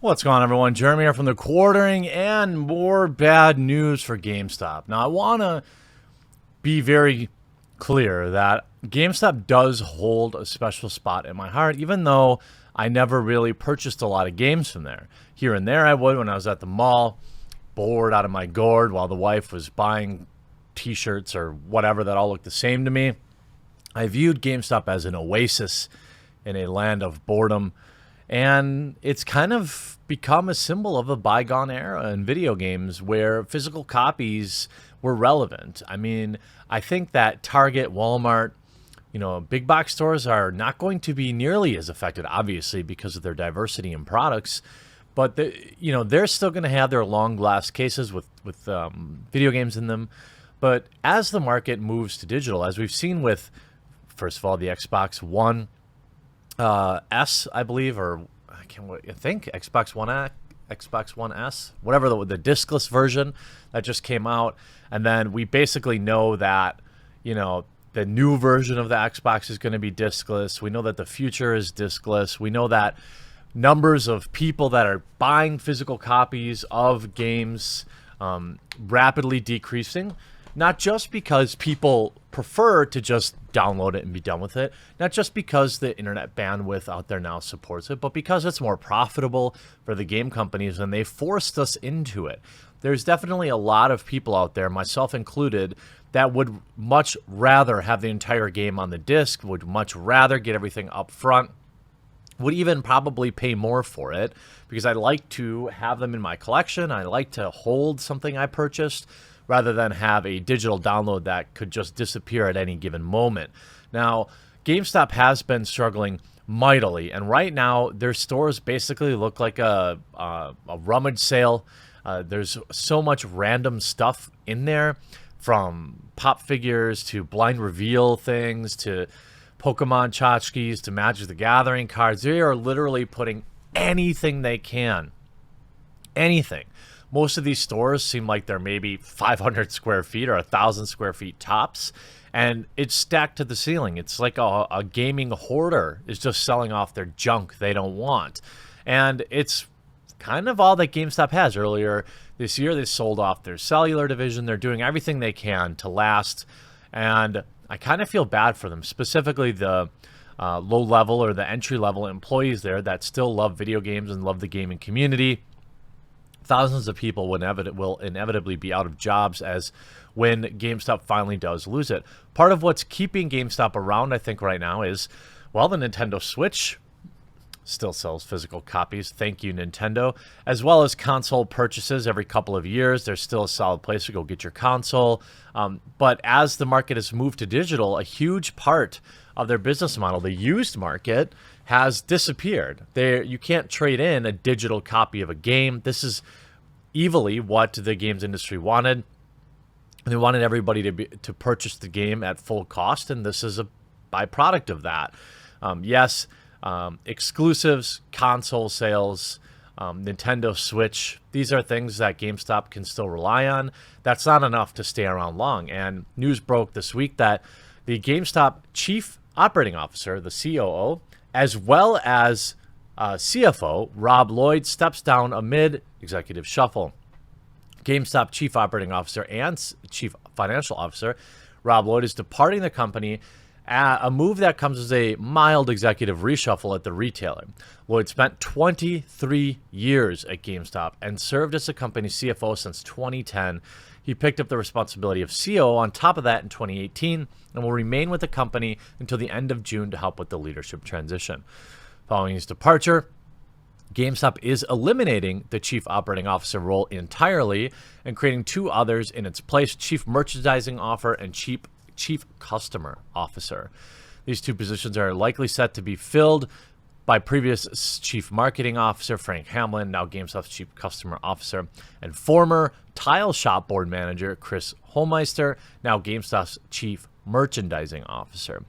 What's going on, everyone? Jeremy here from the Quartering, and more bad news for GameStop. Now, I want to be very clear that GameStop does hold a special spot in my heart, even though I never really purchased a lot of games from there. Here and there I would when I was at the mall, bored out of my gourd while the wife was buying t-shirts or whatever that all looked the same to me. I viewed GameStop as an oasis in a land of boredom. And it's kind of become a symbol of a bygone era in video games where physical copies were relevant. I mean, I think that Target, Walmart, big box stores are not going to be nearly as affected, obviously, because of their diversity in products. But they're still going to have their long glass cases with video games in them. But as the market moves to digital, as we've seen with, first of all, the Xbox One S, I believe, or I think Xbox One X, Xbox One S, whatever the discless version that just came out, and then we basically know that the new version of the Xbox is going to be discless. We know that the future is discless. We know that numbers of people that are buying physical copies of games rapidly decreasing. Not just because people prefer to just download it and be done with it, not just because the internet bandwidth out there now supports it, but because it's more profitable for the game companies and they forced us into it. There's definitely a lot of people out there, myself included, that would much rather have the entire game on the disc, would much rather get everything up front, would even probably pay more for it because I like to have them in my collection. I like to hold something I purchased, rather than have a digital download that could just disappear at any given moment. Now, GameStop has been struggling mightily, and right now their stores basically look like a rummage sale. There's so much random stuff in there, from pop figures to blind reveal things to Pokemon tchotchkes to Magic the Gathering cards. They are literally putting anything they can. Anything. Most of these stores seem like they're maybe 500 square feet or 1,000 square feet tops, and it's stacked to the ceiling. It's like a gaming hoarder is just selling off their junk they don't want. And it's kind of all that GameStop has. Earlier this year, they sold off their cellular division. They're doing everything they can to last, and I kind of feel bad for them, specifically the low-level or the entry-level employees there that still love video games and love the gaming community. Thousands of people will inevitably be out of jobs as when GameStop finally does lose it. Part of what's keeping GameStop around, I think, right now is, well, the Nintendo Switch still sells physical copies. Thank you, Nintendo. As well as console purchases every couple of years. There's still a solid place to go get your console. But as the market has moved to digital, a huge part of their business model, the used market, has disappeared. You can't trade in a digital copy of a game. This is evilly what the games industry wanted. They wanted everybody to purchase the game at full cost, and this is a byproduct of that. Yes, exclusives, console sales, Nintendo Switch, these are things that GameStop can still rely on. That's not enough to stay around long. And news broke this week that the GameStop Chief Operating Officer, the COO, as well as CFO, Rob Lloyd, steps down amid executive shuffle. GameStop Chief Operating Officer and Chief Financial Officer, Rob Lloyd, is departing the company, a move that comes as a mild executive reshuffle at the retailer. Lloyd spent 23 years at GameStop and served as the company's CFO since 2010. He picked up the responsibility of COO on top of that in 2018 and will remain with the company until the end of June to help with the leadership transition. Following his departure, GameStop is eliminating the Chief Operating Officer role entirely and creating two others in its place: Chief Merchandising Officer and Chief Customer Officer. These two positions are likely set to be filled by previous Chief Marketing Officer Frank Hamlin, now GameStop's Chief Customer Officer, and former Tile Shop Board Manager Chris Holmeister, now GameStop's Chief Merchandising Officer.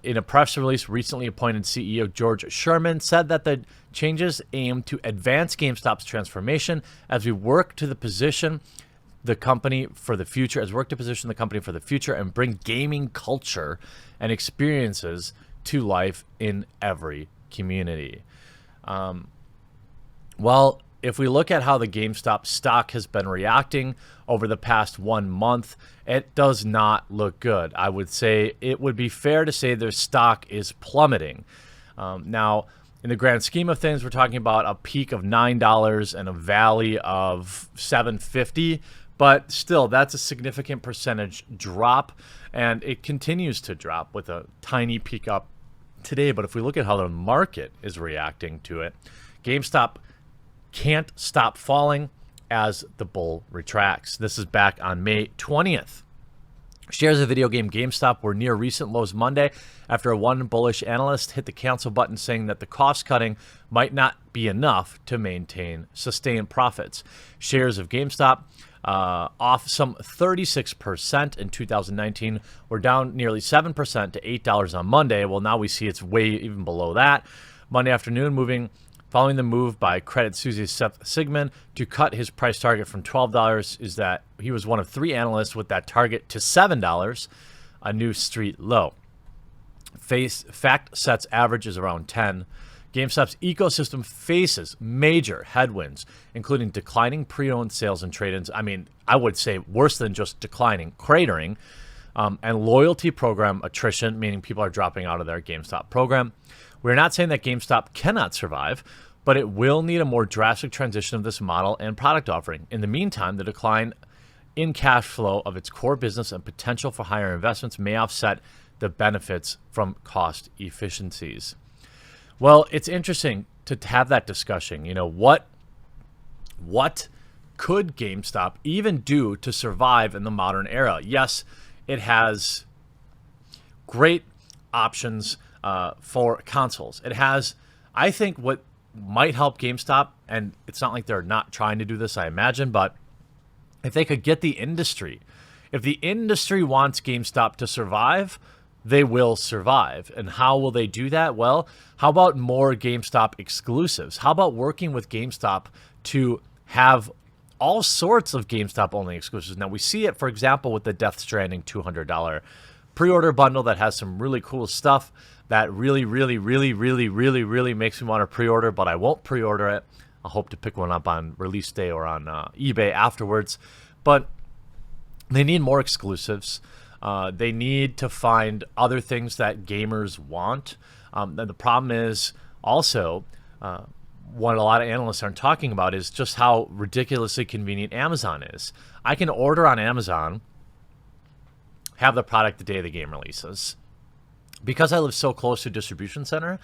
In a press release, recently appointed CEO George Sherman said that the changes aim to advance GameStop's transformation as we work to position the company for the future, and bring gaming culture and experiences to life in every community. Well, if we look at how the GameStop stock has been reacting over the past 1 month, it does not look good. I would say it would be fair to say their stock is plummeting. Now, in the grand scheme of things, we're talking about a peak of $9 and a valley of $7.50, but still, that's a significant percentage drop, and it continues to drop with a tiny peak up today. But if we look at how the market is reacting to it, GameStop can't stop falling as the bull retracts. This is back on May 20th. Shares of video game GameStop were near recent lows Monday after one bullish analyst hit the cancel button, saying that the cost cutting might not be enough to maintain sustained profits. Shares of GameStop, off some 36% in 2019, were down nearly 7% to $8 on Monday. Well, now we see it's way even below that. Monday afternoon, following the move by Credit Suisse's Seth Sigman to cut his price target from $12, is that he was one of 3 analysts with that target to $7, a new street low. FactSet's average is around 10. GameStop's ecosystem faces major headwinds, including declining pre-owned sales and trade-ins. I mean, I would say worse than just declining, cratering, and loyalty program attrition, meaning people are dropping out of their GameStop program. We're not saying that GameStop cannot survive, but it will need a more drastic transition of this model and product offering. In the meantime, the decline in cash flow of its core business and potential for higher investments may offset the benefits from cost efficiencies. Well, it's interesting to have that discussion. You know, what could GameStop even do to survive in the modern era? Yes, it has great options for consoles. It has, I think, what might help GameStop, and it's not like they're not trying to do this, I imagine, but if they could get the industry, if the industry wants GameStop to survive, they will survive. And how will they do that? Well, how about more GameStop exclusives? How about working with GameStop to have all sorts of GameStop-only exclusives? Now, we see it, for example, with the Death Stranding $200 pre-order bundle that has some really cool stuff that really makes me want to pre-order, but I won't pre-order it. I hope to pick one up on release day or on eBay afterwards. But they need more exclusives. They need to find other things that gamers want. And the problem is also, what a lot of analysts aren't talking about is just how ridiculously convenient Amazon is. I can order on Amazon, have the product the day the game releases. Because I live so close to a distribution center,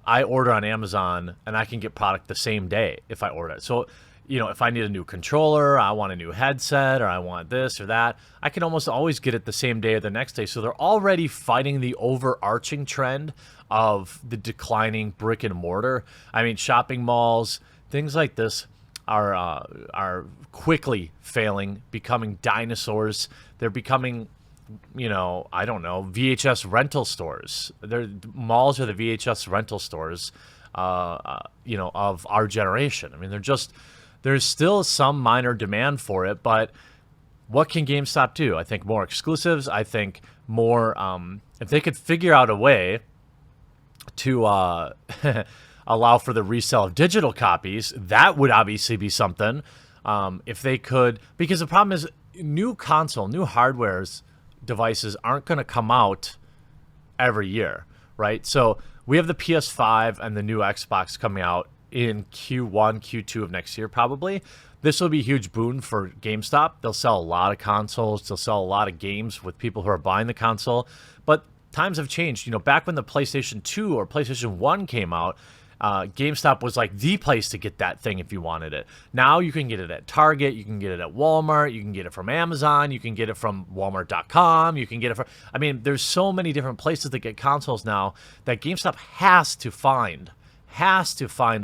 I order on Amazon and I can get product the same day if I order it. So, you know, if I need a new controller, I want a new headset, or I want this or that, I can almost always get it the same day or the next day. So they're already fighting the overarching trend of the declining brick and mortar. I mean, shopping malls, things like this are quickly failing, becoming dinosaurs. They're becoming, you know, I don't know, VHS rental stores. Malls are the VHS rental stores, you know, of our generation. I mean, there's still some minor demand for it, but what can GameStop do? I think more exclusives. I think more, if they could figure out a way to allow for the resale of digital copies, that would obviously be something. If they could, because the problem is new hardwares, devices aren't going to come out every year, right? So we have the PS5 and the new Xbox coming out in Q1, Q2 of next year, probably. This will be a huge boon for GameStop. They'll sell a lot of consoles. They'll sell a lot of games with people who are buying the console. But times have changed. You know, back when the PlayStation 2 or PlayStation 1 came out, GameStop was like the place to get that thing if you wanted it. Now you can get it at Target, you can get it at Walmart, you can get it from Amazon, you can get it from Walmart.com, you can get it from, I mean, there's so many different places to get consoles now that GameStop has to find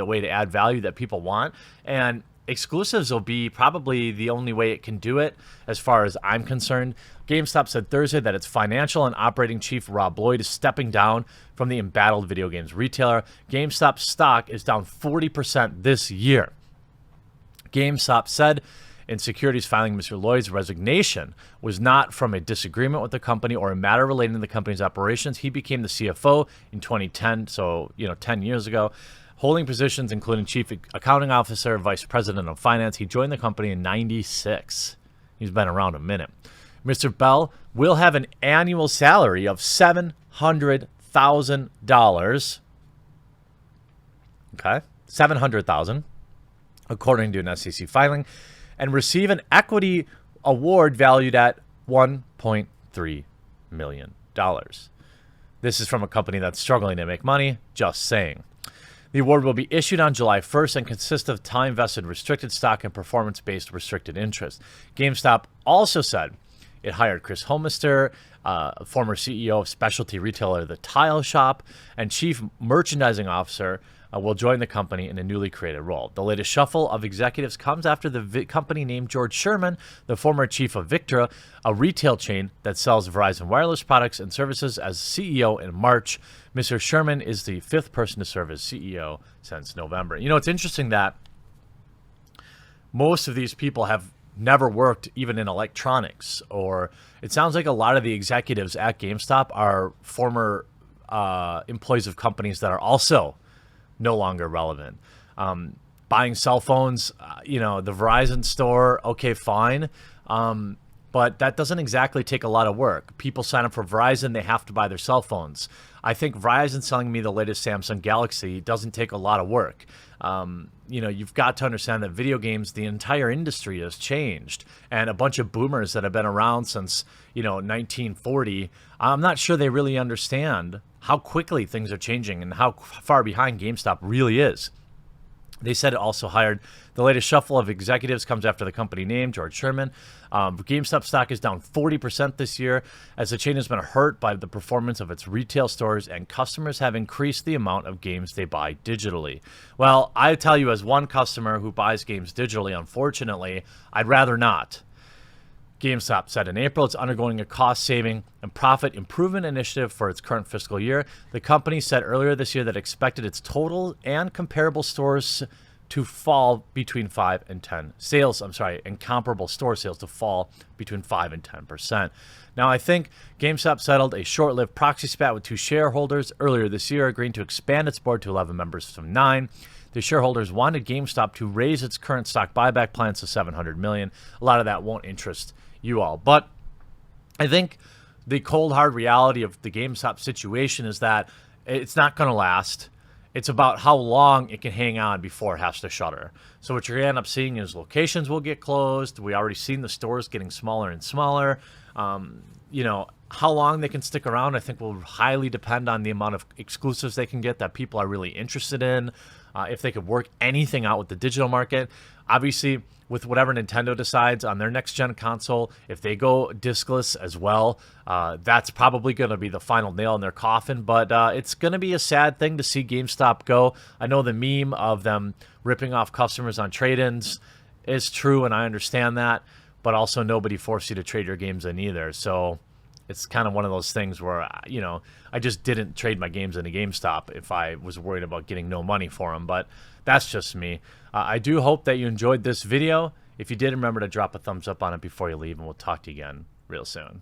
a way to add value that people want. And exclusives will be probably the only way it can do it, as far as I'm concerned. GameStop said Thursday that its financial and operating chief, Rob Lloyd, is stepping down from the embattled video games retailer. GameStop stock is down 40% this year. GameStop said in securities filing Mr. Lloyd's resignation was not from a disagreement with the company or a matter relating to the company's operations. He became the CFO in 2010, so 10 years ago, holding positions including Chief Accounting Officer, Vice President of Finance. He joined the company in '96. He's been around a minute. Mr. Bell will have an annual salary of $700,000. Okay, $700,000, according to an SEC filing, and receive an equity award valued at $1.3 million. This is from a company that's struggling to make money, just saying. The award will be issued on July 1st and consist of time-vested restricted stock and performance-based restricted interest. GameStop also said it hired Chris Holmister, former CEO of specialty retailer The Tile Shop, and Chief Merchandising Officer will join the company in a newly created role. The latest shuffle of executives comes after the company named George Sherman, the former chief of Victra, a retail chain that sells Verizon wireless products and services, as CEO in March. Mr. Sherman is the fifth person to serve as CEO since November. You know, it's interesting that most of these people have never worked even in electronics, or it sounds like a lot of the executives at GameStop are former employees of companies that are also no longer relevant. Buying cell phones, the Verizon store, okay, fine. But that doesn't exactly take a lot of work. People sign up for Verizon, they have to buy their cell phones. I think Verizon selling me the latest Samsung Galaxy doesn't take a lot of work. You've got to understand that video games, the entire industry has changed. And a bunch of boomers that have been around since, 1940, I'm not sure they really understand how quickly things are changing and how far behind GameStop really is. They said it also hired the latest shuffle of executives comes after the company name, George Sherman. GameStop stock is down 40% this year as the chain has been hurt by the performance of its retail stores, and customers have increased the amount of games they buy digitally. Well, I tell you, as one customer who buys games digitally, unfortunately, I'd rather not. GameStop said in April it's undergoing a cost-saving and profit improvement initiative for its current fiscal year. The company said earlier this year that it expected its total and comparable stores to fall between 5 and 10 sales. And comparable store sales to fall between 5 and 10%. Now, I think GameStop settled a short-lived proxy spat with two shareholders earlier this year, agreeing to expand its board to 11 members from 9. The shareholders wanted GameStop to raise its current stock buyback plans to $700 million. A lot of that won't interest you all, but I think the cold hard reality of the GameStop situation is that it's not going to last. It's about how long it can hang on before it has to shutter. So what you're going to end up seeing is locations will get closed. We already seen the stores getting smaller and smaller. How long they can stick around, I think, will highly depend on the amount of exclusives they can get that people are really interested in. If they could work anything out with the digital market. Obviously, with whatever Nintendo decides on their next-gen console, if they go discless as well, that's probably going to be the final nail in their coffin. But it's going to be a sad thing to see GameStop go. I know the meme of them ripping off customers on trade-ins is true, and I understand that. But also, nobody forced you to trade your games in either. So it's kind of one of those things where, I just didn't trade my games into GameStop if I was worried about getting no money for them. But that's just me. I do hope that you enjoyed this video. If you did, remember to drop a thumbs up on it before you leave, and we'll talk to you again real soon.